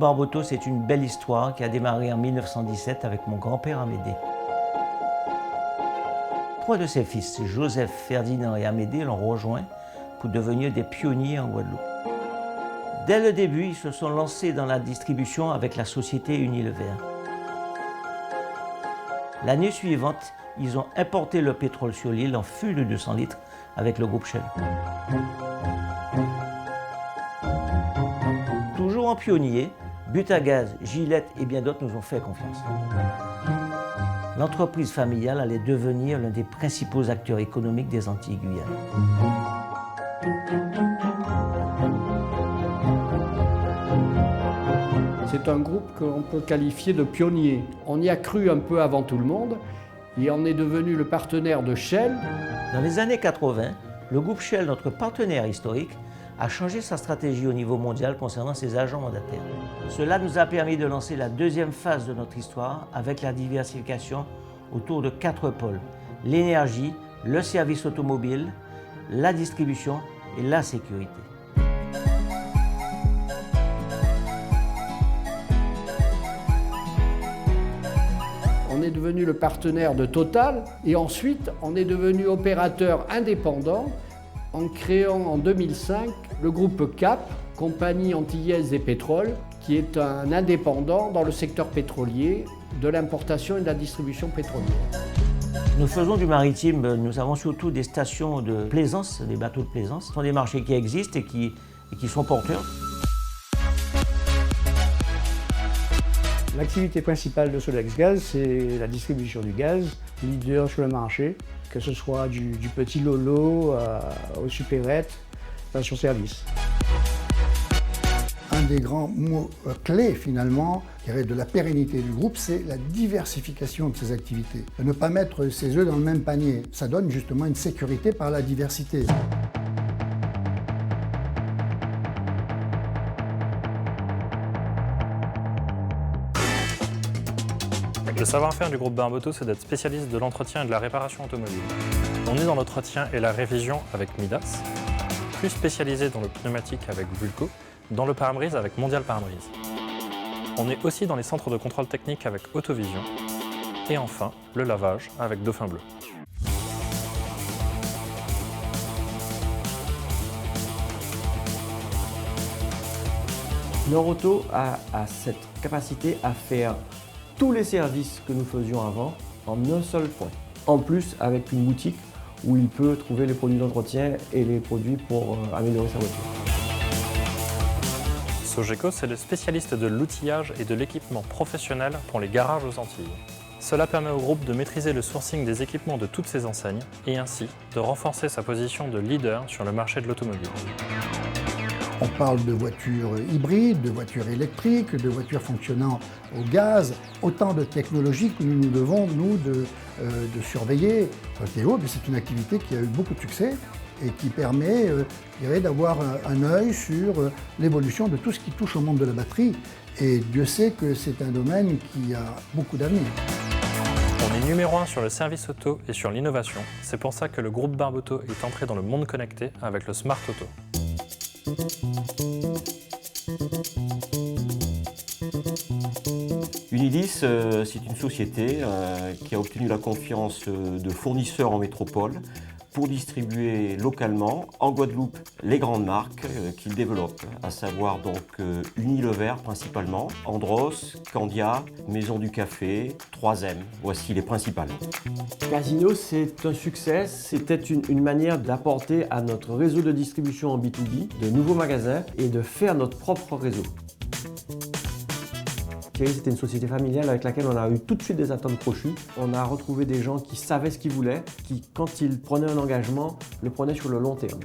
Barboteau, c'est une belle histoire qui a démarré en 1917 avec mon grand-père Amédée. 3 de ses fils, Joseph, Ferdinand et Amédée, l'ont rejoint pour devenir des pionniers en Guadeloupe. Dès le début, ils se sont lancés dans la distribution avec la société Unilever. L'année suivante, ils ont importé le pétrole sur l'île en fûts de 200 litres avec le groupe Shell. Toujours en pionnier, Butagaz, Gillette et bien d'autres nous ont fait confiance. L'entreprise familiale allait devenir l'un des principaux acteurs économiques des Antilles-Guyane. C'est un groupe qu'on peut qualifier de pionnier. On y a cru un peu avant tout le monde et on est devenu le partenaire de Shell. Dans les années 80, le groupe Shell, notre partenaire historique, a changé sa stratégie au niveau mondial concernant ses agents mandataires. Cela nous a permis de lancer la deuxième phase de notre histoire avec la diversification autour de 4 pôles: l'énergie, le service automobile, la distribution et la sécurité. On est devenu le partenaire de Total et ensuite on est devenu opérateur indépendant en créant en 2005 le groupe CAP, Compagnie Antillaise des Pétroles, qui est un indépendant dans le secteur pétrolier, de l'importation et de la distribution pétrolière. Nous faisons du maritime, nous avons surtout des stations de plaisance, des bateaux de plaisance. Ce sont des marchés qui existent et qui sont porteurs. L'activité principale de Solex Gaz, c'est la distribution du gaz, leader sur le marché, que ce soit du petit Lolo aux supérettes, station-service. Un des grands mots clés finalement, je dirais, de la pérennité du groupe, c'est la diversification de ses activités. Ne pas mettre ses œufs dans le même panier, ça donne justement une sécurité par la diversité. Le savoir-faire du groupe Barboteau, c'est d'être spécialiste de l'entretien et de la réparation automobile. On est dans l'entretien et la révision avec Midas, plus spécialisé dans le pneumatique avec Vulco, dans le pare-brise avec Mondial Pare-brise. On est aussi dans les centres de contrôle technique avec Autovision, et enfin le lavage avec Dauphin Bleu. Norauto a cette capacité à faire tous les services que nous faisions avant en un seul point. En plus, avec une boutique où il peut trouver les produits d'entretien et les produits pour améliorer sa voiture. Sogeco, c'est le spécialiste de l'outillage et de l'équipement professionnel pour les garages aux Antilles. Cela permet au groupe de maîtriser le sourcing des équipements de toutes ses enseignes et ainsi de renforcer sa position de leader sur le marché de l'automobile. On parle de voitures hybrides, de voitures électriques, de voitures fonctionnant au gaz, autant de technologies que nous devons, nous, de surveiller. Théo, c'est une activité qui a eu beaucoup de succès et qui permet d'avoir un œil sur l'évolution de tout ce qui touche au monde de la batterie. Et Dieu sait que c'est un domaine qui a beaucoup d'avenir. On est numéro 1 sur le service auto et sur l'innovation. C'est pour ça que le groupe Barboteau est entré dans le monde connecté avec le Smart Auto. Unidis, c'est une société qui a obtenu la confiance de fournisseurs en métropole pour distribuer localement en Guadeloupe les grandes marques qu'ils développent, à savoir donc Unilever principalement, Andros, Candia, Maison du Café, 3M, voici les principales. Casino, c'est un succès, c'était une manière d'apporter à notre réseau de distribution en B2B de nouveaux magasins et de faire notre propre réseau. C'était une société familiale avec laquelle on a eu tout de suite des atomes crochus. On a retrouvé des gens qui savaient ce qu'ils voulaient, qui, quand ils prenaient un engagement, le prenaient sur le long terme.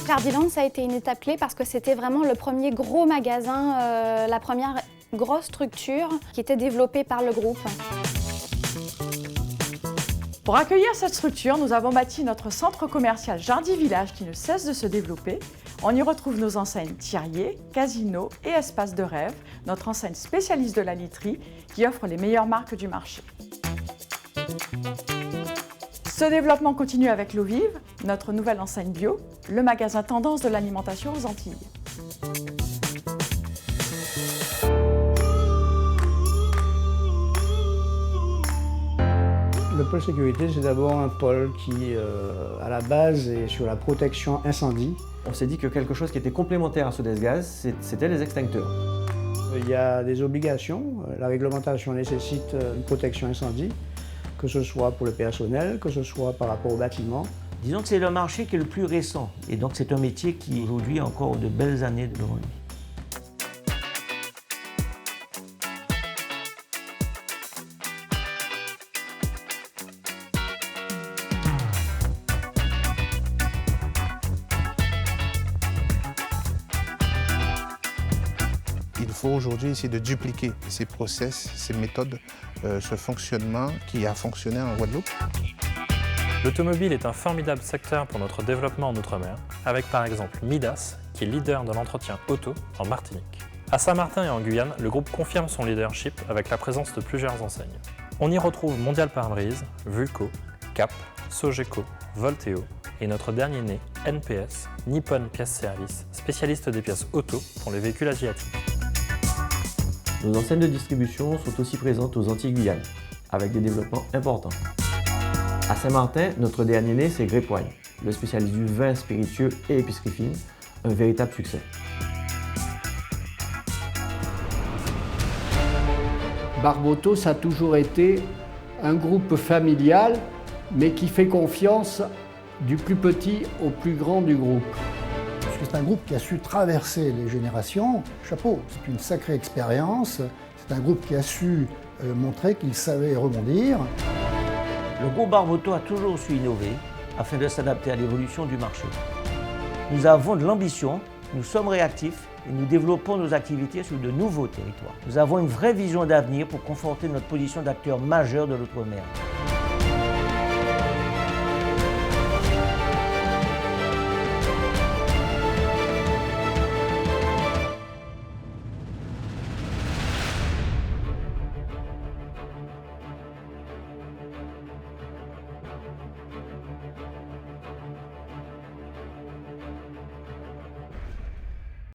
Jardiland, ça a été une étape clé parce que c'était vraiment le premier gros magasin, la première grosse structure qui était développée par le groupe. Pour accueillir cette structure, nous avons bâti notre centre commercial Jardy Village qui ne cesse de se développer. On y retrouve nos enseignes Thirier, Casino et Espace de Rêve, notre enseigne spécialiste de la literie qui offre les meilleures marques du marché. Ce développement continue avec L'Eau Vive, notre nouvelle enseigne bio, le magasin tendance de l'alimentation aux Antilles. pôle sécurité, c'est d'abord un pôle qui, à la base, est sur la protection incendie. On s'est dit que quelque chose qui était complémentaire à Sodexgaz, c'était les extincteurs. Il y a des obligations. La réglementation nécessite une protection incendie, que ce soit pour le personnel, que ce soit par rapport au bâtiment. Disons que c'est le marché qui est le plus récent et donc c'est un métier qui aujourd'hui a encore de belles années devant lui. Il faut aujourd'hui essayer de dupliquer ces process, ces méthodes, ce fonctionnement qui a fonctionné en Guadeloupe. L'automobile est un formidable secteur pour notre développement en Outre-mer, avec par exemple Midas, qui est leader de l'entretien auto en Martinique. À Saint-Martin et en Guyane, le groupe confirme son leadership avec la présence de plusieurs enseignes. On y retrouve Mondial Pare-Brise, Vulco, Cap, Sogeco, Volteo et notre dernier né, NPS, Nippon Pièces Service, spécialiste des pièces auto pour les véhicules asiatiques. Nos enseignes de distribution sont aussi présentes aux Antilles-Guyane, avec des développements importants. À Saint-Martin, notre dernier né, c'est Grapevine, le spécialiste du vin spiritueux et épicerie fine, un véritable succès. Barboteau, ça a toujours été un groupe familial, mais qui fait confiance du plus petit au plus grand du groupe. Parce que c'est un groupe qui a su traverser les générations. Chapeau, c'est une sacrée expérience. C'est un groupe qui a su montrer qu'il savait rebondir. Le groupe Barboteau a toujours su innover afin de s'adapter à l'évolution du marché. Nous avons de l'ambition, nous sommes réactifs et nous développons nos activités sur de nouveaux territoires. Nous avons une vraie vision d'avenir pour conforter notre position d'acteur majeur de l'outre-mer.